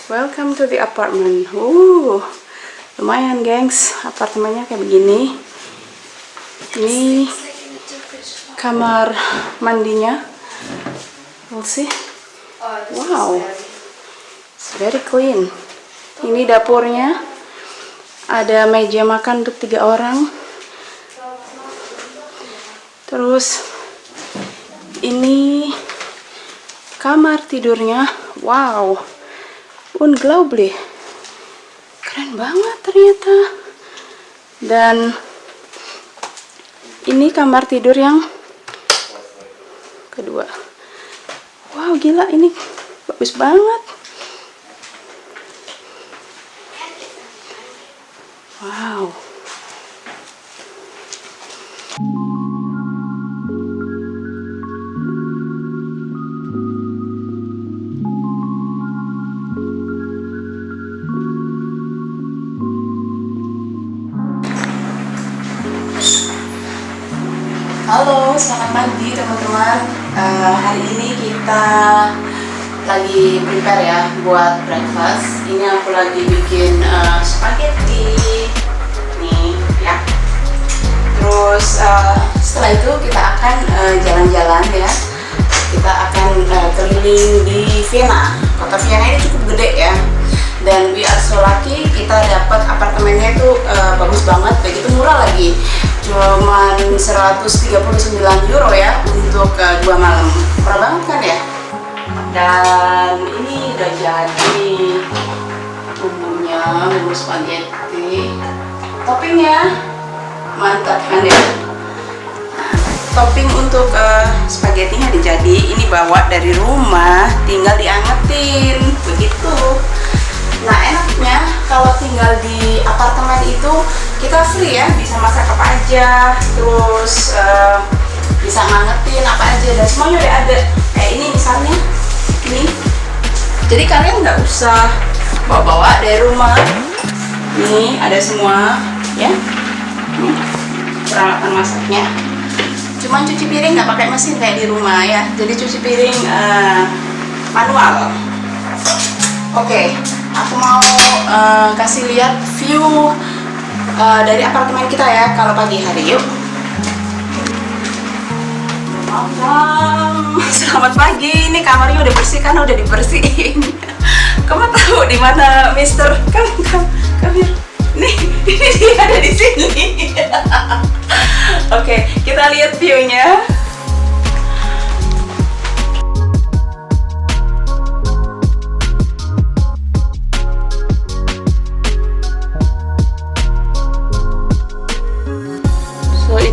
Welcome to the apartment. Lumayan gengs, apartemennya kayak begini. Ini kamar mandinya. We'll see. Wow, it's very clean. Ini dapurnya. Ada meja makan untuk 3 orang. Terus ini kamar tidurnya. Wow, unglaublich, keren banget ternyata. Dan ini kamar tidur yang kedua. Wow, gila, ini bagus banget. Wow. Halo, selamat pagi teman-teman. Hari ini kita lagi prepare ya buat breakfast. Ini aku lagi bikin spaghetti nih ya. Terus setelah itu kita akan jalan-jalan ya. Kita akan keliling di Vienna. Kota Vienna ini cukup gede ya. Dan we are so lucky, kita dapat apartemennya itu bagus banget, begitu murah lagi. Cuman 139 euro ya untuk 2 malam. Murah banget kan ya? Dan ini udah jadi bumbu spaghetti. Toppingnya mantap kan ya? Nah, topping untuk spagettinya udah jadi. Ini bawa dari rumah, tinggal diangetin begitu. Nah, enaknya kalau tinggal di apartemen itu kita free ya, bisa masak apa aja, terus bisa ngangetin apa aja, dan semuanya udah ada. Kayak ini misalnya, ini. Jadi kalian nggak usah bawa-bawa dari rumah. Nih ada semua ya. Nih peralatan masaknya. Cuman cuci piring nggak pakai mesin kayak di rumah ya. Jadi cuci piring manual. Oke. Aku mau kasih lihat view dari apartemen kita ya kalau pagi hari. Yuk. Selamat pagi. Ini kamarnya udah bersih kan? Udah dibersihin. Kamu tahu di mana Mister? Come Nih, ini dia ada di sini. Oke, kita lihat view-nya.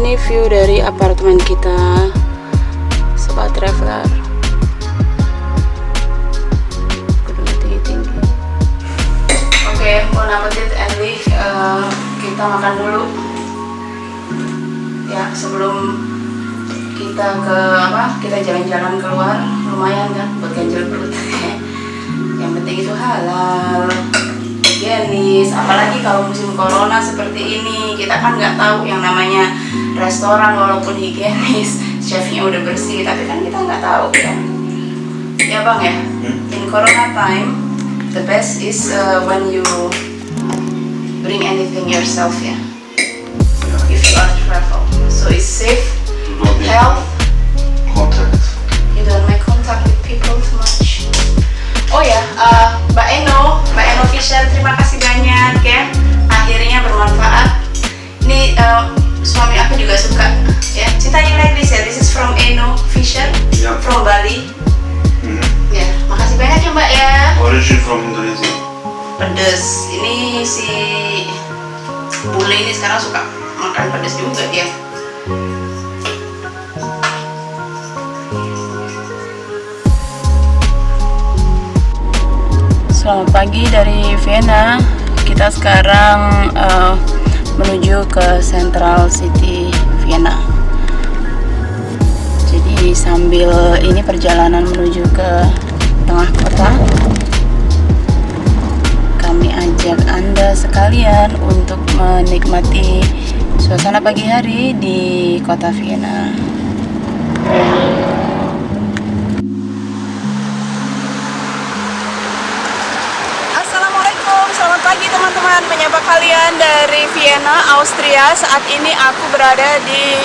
Ini view dari apartemen kita, sobat traveler. Gedungnya tinggi-tinggi. Oke, bon appetit Enli. Kita makan dulu. Ya, sebelum kita jalan-jalan keluar, lumayan kan buat ganjel perut. Yang penting itu halal, higienis. Apalagi kalau musim corona seperti ini, kita kan nggak tahu yang namanya restoran walaupun higienis, chefnya udah bersih, tapi kan kita nggak tahu ya. Ya bang ya, in corona time, the best is when you bring anything yourself ya. If you are travel, so it's safe, health. Contact. You don't make contact with people too much. Oh ya, Mbak Eno Fisher, terima kasih banyak ya. Akhirnya bermanfaat. Ini suami aku juga suka ya. Cintanya like this ya. This is from Eno Fisher, Yeah. from Bali. Ya, makasih banyak ya Mbak ya. Origin from Indonesia. Pedes. Ini si bule ini sekarang suka makan pedes juga dia. Selamat pagi dari Vienna. Kita sekarang menuju ke Central City Vienna. Jadi sambil ini perjalanan menuju ke tengah kota, kami ajak Anda sekalian untuk menikmati suasana pagi hari di kota Vienna. teman-teman, menyapa kalian dari Vienna, Austria. Saat ini aku berada di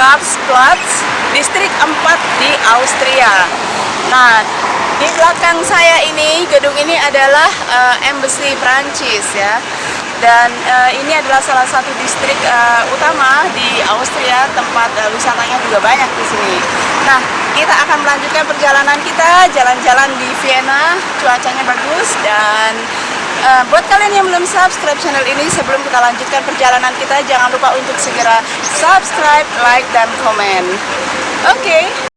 Karlsplatz, distrik 4 di Austria. Nah, di belakang saya ini, gedung ini adalah Embassy Prancis ya. Dan ini adalah salah satu distrik utama di Austria, tempat wisatanya juga banyak di sini. Nah, kita akan melanjutkan perjalanan kita jalan-jalan di Vienna. Cuacanya bagus dan buat kalian yang belum subscribe channel ini, sebelum kita lanjutkan perjalanan kita, jangan lupa untuk segera subscribe, like, dan komen. Oke.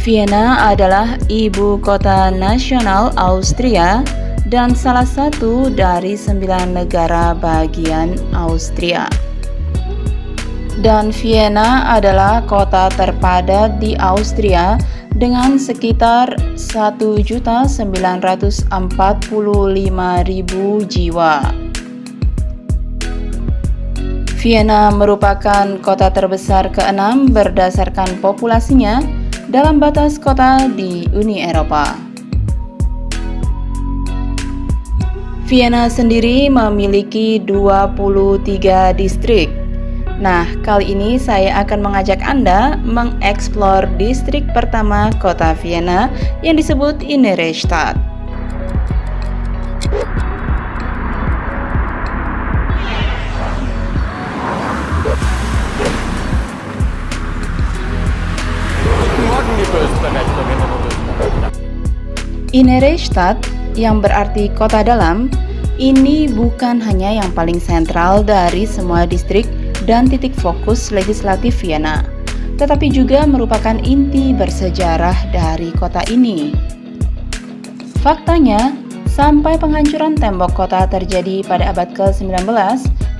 Vienna adalah ibu kota nasional Austria dan salah satu dari 9 negara bagian Austria. Dan Vienna adalah kota terpadat di Austria dengan sekitar 1.945.000 jiwa. Vienna merupakan kota terbesar ke-6 berdasarkan populasinya dalam batas kota di Uni Eropa. Vienna sendiri memiliki 23 distrik. Nah, kali ini saya akan mengajak Anda mengeksplor distrik pertama kota Vienna yang disebut Innere Stadt. Innere Stadt yang berarti kota dalam, ini bukan hanya yang paling sentral dari semua distrik dan titik fokus legislatif Vienna, tetapi juga merupakan inti bersejarah dari kota ini. Faktanya, sampai penghancuran tembok kota terjadi pada abad ke-19,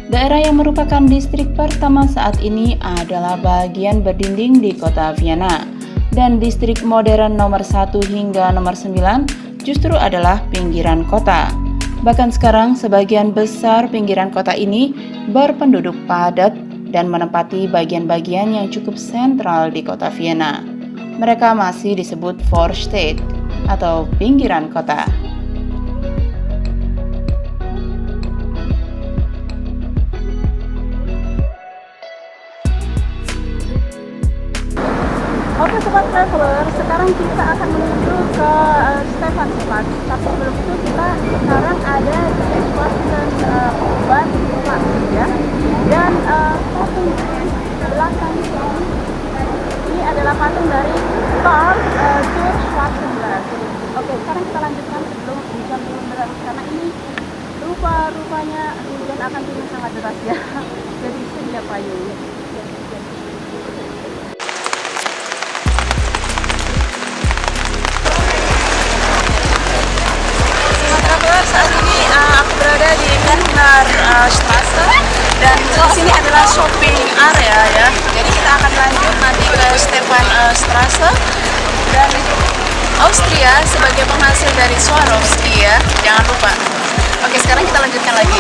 daerah yang merupakan distrik pertama saat ini adalah bagian berdinding di kota Vienna. Dan distrik modern nomor 1 hingga nomor 9 justru adalah pinggiran kota. Bahkan sekarang sebagian besar pinggiran kota ini berpenduduk padat dan menempati bagian-bagian yang cukup sentral di kota Vienna. Mereka masih disebut Vorstadt atau pinggiran kota. Oke sobat traveler, sekarang kita akan menuju ke Stephansplatz. Tapi sebelum itu kita sekarang ada di Schwarzenbad ya. Dan patung di belakang ini adalah patung dari Karl Georg Schwarzenbad. Oke, sekarang kita lanjutkan sebelum hujan turun deras karena ini rupanya hujan akan turun sangat deras ya. Jadi sedia payung. Saat ini aku berada di Kärntner Straße dan di sini adalah shopping area ya. Jadi kita akan lanjut nanti ke Stephanstraße dan Austria sebagai penghasil dari Swarovski ya. Jangan lupa. Oke, sekarang kita lanjutkan lagi.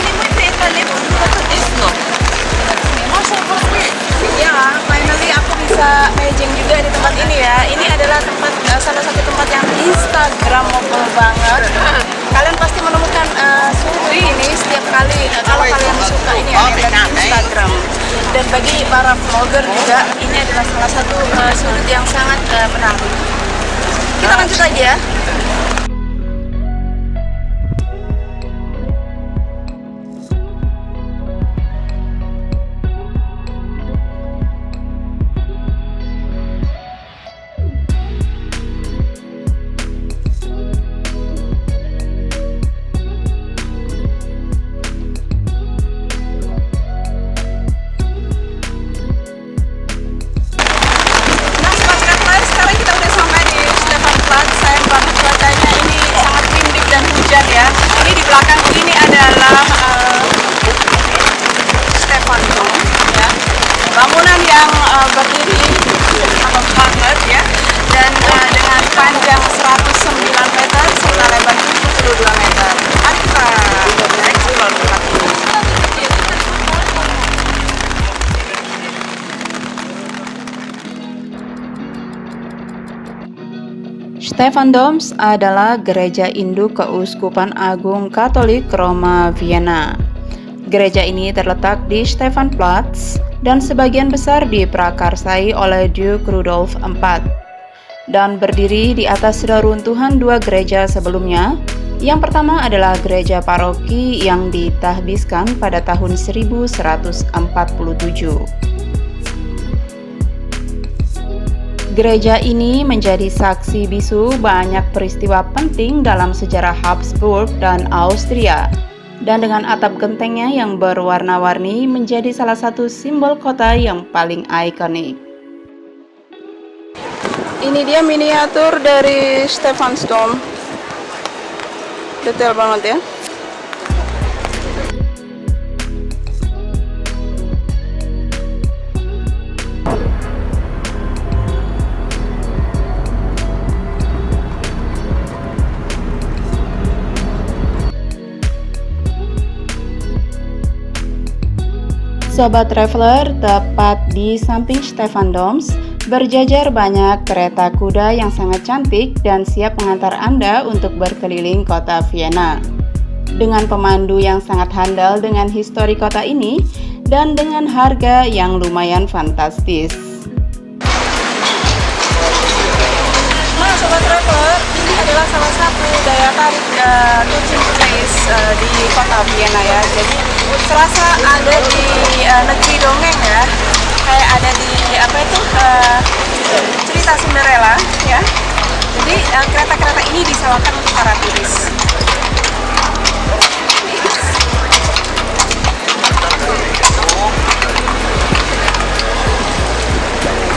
Ya, finally aku bisa maging juga di tempat ini ya. Ini adalah tempat salah satu tempat yang instagramable banget. Kalian pasti menemukan sudut ini setiap kali kalau kalian suka ini ya di Instagram. Dan bagi para vlogger juga ini adalah salah satu sudut yang sangat menarik. Kita lanjut lagi ya. Sekarang kita udah sampai di Stephansplatz. Sayang banget cuacanya ini panjang 109 meter serta lebar 72 meter. Mari kita explore tempat ini. Stephandoms adalah gereja induk Keuskupan Agung Katolik Roma Vienna. Gereja ini terletak di Stephanplatz dan sebagian besar diprakarsai oleh Duke Rudolf IV dan berdiri di atas reruntuhan dua gereja sebelumnya. Yang pertama adalah gereja paroki yang ditahbiskan pada tahun 1147. Gereja ini menjadi saksi bisu banyak peristiwa penting dalam sejarah Habsburg dan Austria, dan dengan atap gentengnya yang berwarna-warni menjadi salah satu simbol kota yang paling ikonik. Ini dia miniatur dari Stephansdom. Detail banget ya. Sobat Traveler, tepat di samping Stephandoms berjajar banyak kereta kuda yang sangat cantik dan siap mengantar Anda untuk berkeliling kota Vienna. Dengan pemandu yang sangat handal dengan histori kota ini dan dengan harga yang lumayan fantastis. Nah, Sobat Traveler, ini adalah salah satu daya tarik touching place di kota Vienna ya. Jadi serasa ada di negeri dongeng ya, kayak ada di cerita Cinderella ya. Jadi kereta-kereta ini disewakan untuk para turis.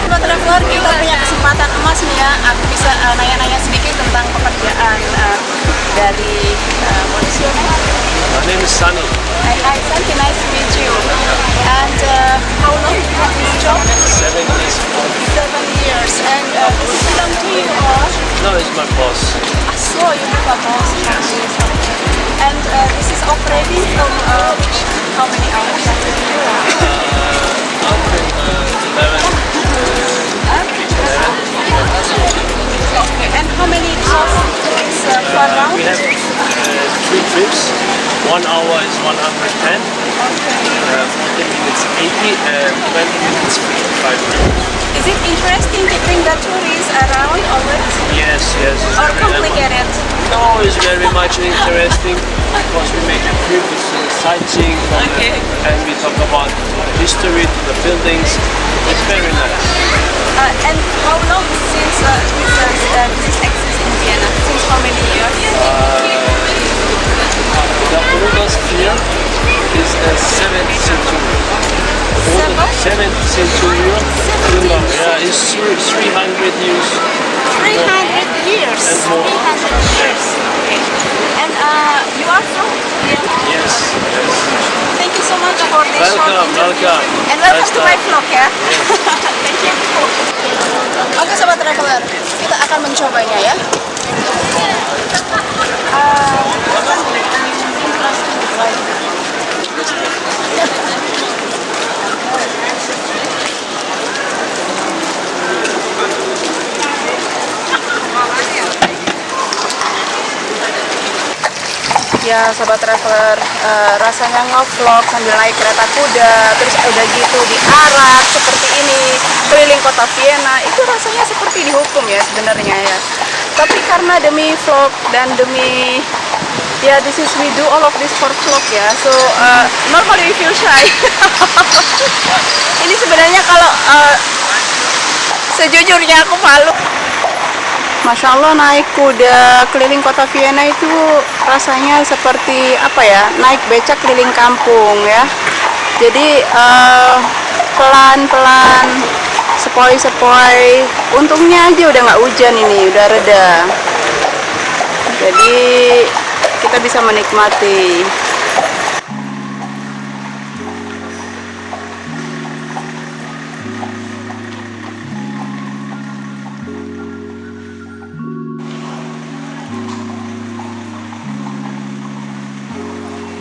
Sobat Traveler, kita punya kesempatan emas nih ya. Aku bisa nanya-nanya sedikit tentang pekerjaan dari Monsieur. My name is Sunny. Hi, Santi, nice to meet you. And how long you have this job? 7 years. 7 years. And does it belong to you or? No, it's my boss. So you have a boss. Yes. And this is operating from how many hours? Until 11. Okay. And how many trips per round? We have 3 trips. 1 hour is 110. Okay. 40 minutes 80 and 20 minutes 55. Is it interesting to bring the tourists around always? Yes, yes. It's Or very complicated? No, it's very much interesting because we make a trip with sightseeing Okay. and we talk about history to the buildings. It's very nice. And how long since this exists in Vienna? Since how many years? The Rudolf Sphere is the 7th century. 7th century. Yeah, it's 300 years. 300 years. And more. 300 years. Okay. And you are from Vienna? Yes, yes. Thank you so much for this short Welcome, interview. welcome. And welcome Nice to my time. vlog ya. Thank you. Oke Sobat Traveler, kita akan mencobanya ya. Ya Sobat Traveler, rasanya nge-vlog sambil naik kereta kuda, terus udah gitu diarak seperti ini, keliling kota Vienna, itu rasanya seperti dihukum ya sebenarnya ya. Tapi karena demi vlog dan demi ya this is we do all of this for vlog ya, so normally we feel shy. Ini sebenarnya kalau sejujurnya aku malu. Masya Allah, naik kuda keliling kota Vienna itu rasanya seperti apa ya, naik becak keliling kampung ya. Jadi pelan-pelan, sepoi-sepoi. Untungnya aja udah nggak hujan ini, udah reda. Jadi kita bisa menikmati.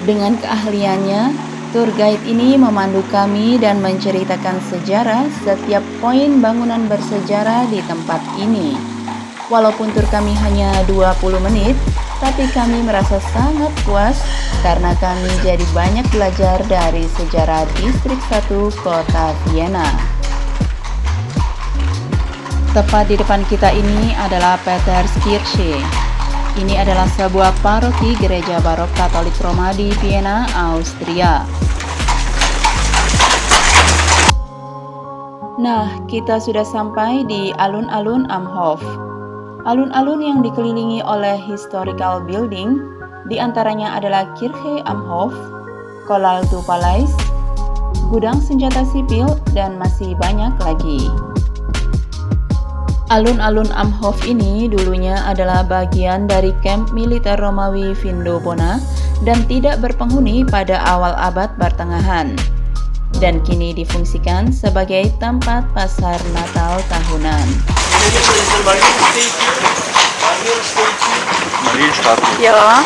Dengan keahliannya, tour guide ini memandu kami dan menceritakan sejarah setiap poin bangunan bersejarah di tempat ini. Walaupun tur kami hanya 20 menit, tapi kami merasa sangat puas karena kami jadi banyak belajar dari sejarah distrik 1 kota Vienna. Tepat di depan kita ini adalah Peterskirche. Ini adalah sebuah paroki gereja barok Katolik Roma di Vienna, Austria. Nah, kita sudah sampai di alun-alun Am Hof. Alun-alun yang dikelilingi oleh historical building, di antaranya adalah Kirche Am Hof, Colalto Palace, gudang senjata sipil, dan masih banyak lagi. Alun-alun Am Hof ini dulunya adalah bagian dari kamp militer Romawi Vindobona dan tidak berpenghuni pada awal abad pertengahan, dan kini difungsikan sebagai tempat pasar Natal tahunan. Ya.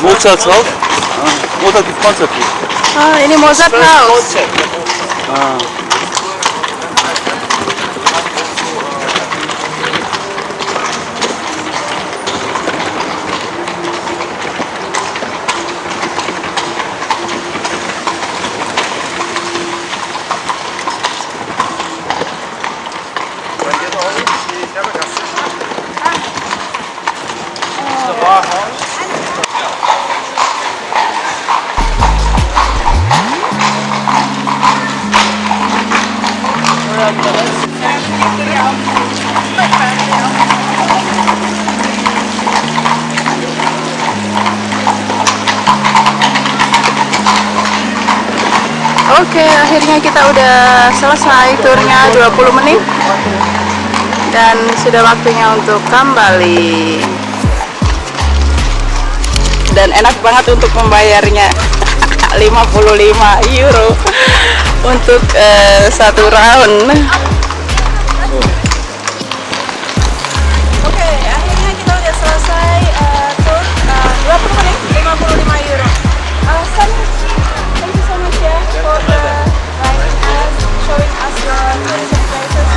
Mozart's Haus? Mozart ist Konzert. Ah, ini Mozart House. Oke, akhirnya kita udah selesai turnya 20 menit dan sudah waktunya untuk kembali. Dan enak banget untuk membayarnya. 55 euro untuk satu round. Oke, akhirnya kita udah selesai tour 20 menit 55 euro. Thank you so much for guiding us, showing us your tourism places,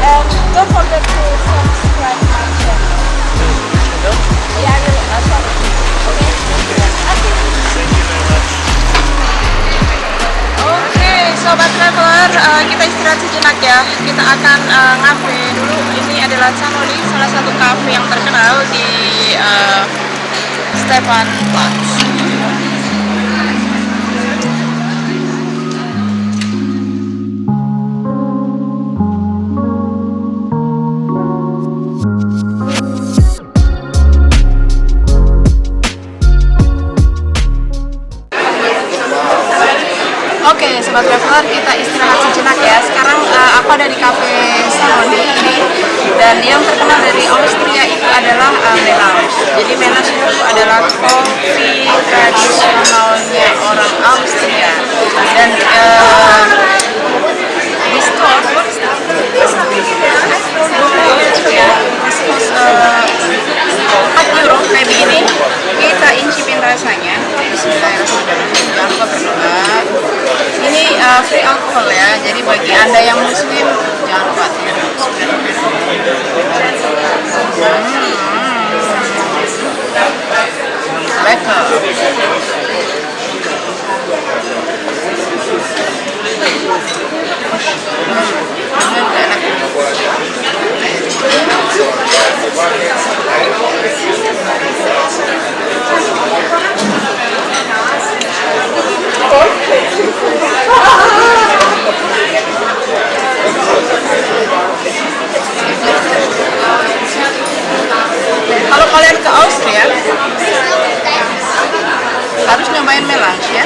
and don't forget to subscribe my channel. Yeah, I will. Sorry. Okay. Oke, sobat traveler, kita istirahat sejenak ya. Kita akan ngafe dulu. Ini adalah Canoli, salah satu kafe yang terkenal di Stefanplatz. Oke, sobat traveler, kita istirahat sejenak ya. Sekarang aku ada di cafe Sanoli ini, dan yang terkenal dari Austria itu adalah melange. Jadi melange itu adalah kopi tradisionalnya orang Austria. Dan di store, ya, 4 euro kayak begini. Kita incipin rasanya. Bismillahirrahmanirrahim. Jangan lupa berdoa. Ini free alkohol ya, jadi bagi anda yang muslim jangan lupa lekker. Kalau kalian ke Austria harus nyobain melange ya.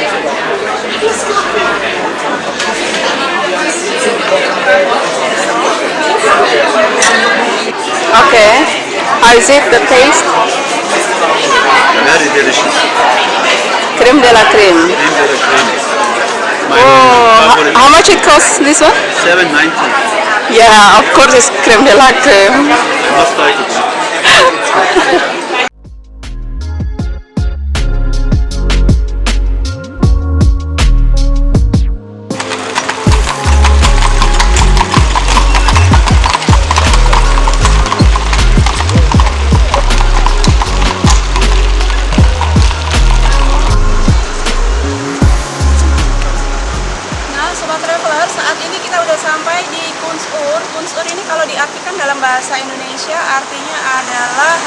Okay, how is it, the taste? Very delicious. Creme de la creme. Creme de la creme. Oh, how much it costs this one? $7.90. Yeah, of course it's creme de la creme. Must like it. Nah, Sobat Traveler, saat ini kita udah sampai di Kunstur. Kunstur ini kalau diartikan dalam bahasa Indonesia artinya adalah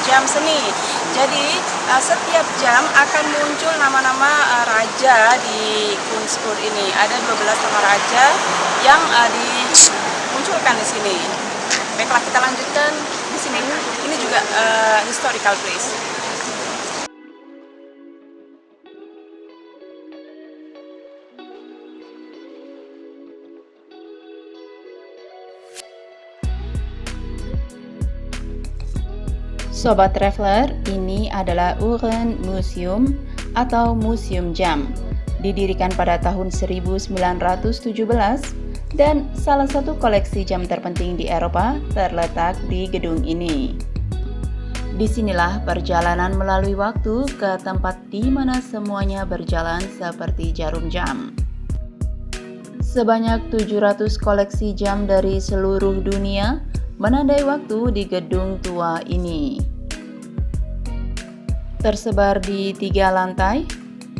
jam seni. Jadi setiap jam akan muncul nama-nama raja di Kunstur ini. Ada 12 nama raja yang dimunculkan di sini. Baiklah, kita lanjutkan di sini. Ini juga historical place. Sobat Traveler, ini adalah Uhren Museum atau Museum Jam. Didirikan pada tahun 1917 dan salah satu koleksi jam terpenting di Eropa terletak di gedung ini. Disinilah perjalanan melalui waktu ke tempat di mana semuanya berjalan seperti jarum jam. Sebanyak 700 koleksi jam dari seluruh dunia menandai waktu di gedung tua ini. Tersebar di 3 lantai,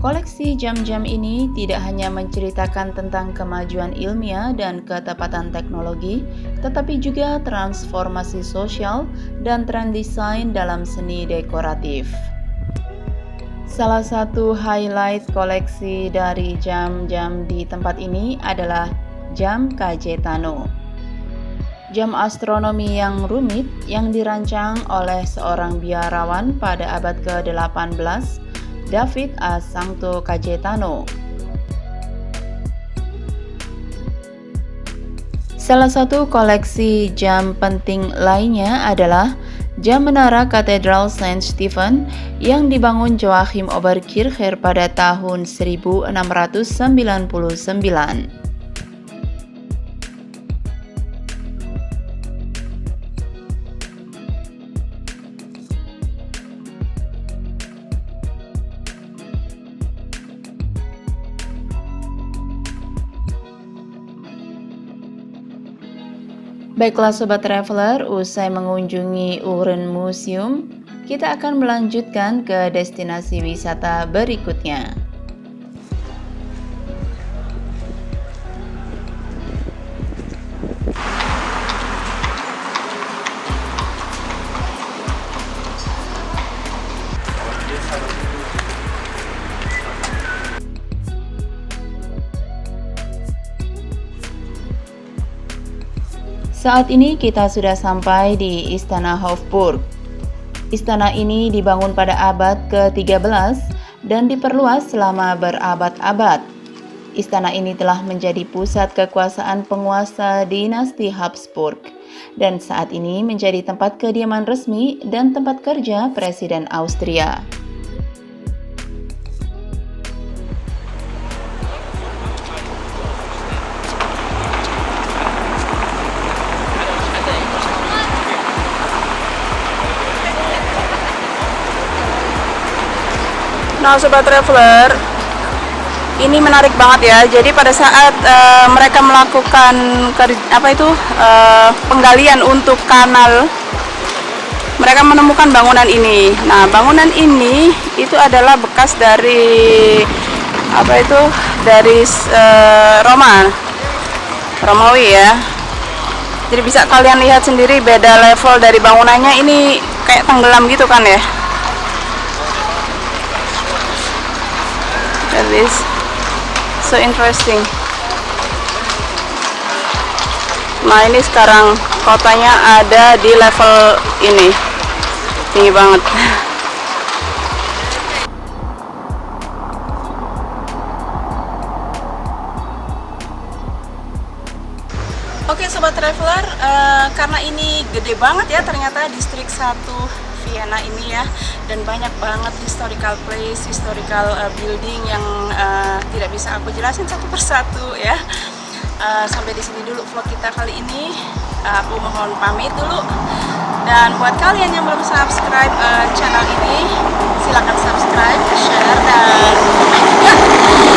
koleksi jam-jam ini tidak hanya menceritakan tentang kemajuan ilmiah dan ketepatan teknologi, tetapi juga transformasi sosial dan tren desain dalam seni dekoratif. Salah satu highlight koleksi dari jam-jam di tempat ini adalah jam Cajetano. Jam astronomi yang rumit yang dirancang oleh seorang biarawan pada abad ke-18, David A. Sancto Cajetano. Salah satu koleksi jam penting lainnya adalah jam menara Katedral Saint Stephen yang dibangun Joachim Oberkircher pada tahun 1699. Baiklah Sobat Traveler, usai mengunjungi Uhren Museum, kita akan melanjutkan ke destinasi wisata berikutnya. Saat ini kita sudah sampai di Istana Hofburg. Istana ini dibangun pada abad ke-13 dan diperluas selama berabad-abad. Istana ini telah menjadi pusat kekuasaan penguasa dinasti Habsburg dan saat ini menjadi tempat kediaman resmi dan tempat kerja Presiden Austria. Nah Sobat Traveler, ini menarik banget ya. Jadi pada saat mereka melakukan penggalian untuk kanal, mereka menemukan bangunan ini. Nah bangunan ini itu adalah bekas dari Romawi ya. Jadi bisa kalian lihat sendiri beda level dari bangunannya, ini kayak tenggelam gitu kan ya. That is so interesting. Nah ini sekarang kotanya ada di level ini, tinggi banget. Oke Sobat Traveler, karena ini gede banget ya ternyata distrik 1 Vienna ini ya, dan banyak banget historical place, historical building yang tidak bisa aku jelasin satu persatu ya. sampai di sini dulu vlog kita kali ini. Aku mohon pamit dulu. Dan buat kalian yang belum subscribe channel ini, silakan subscribe, share, dan komen juga.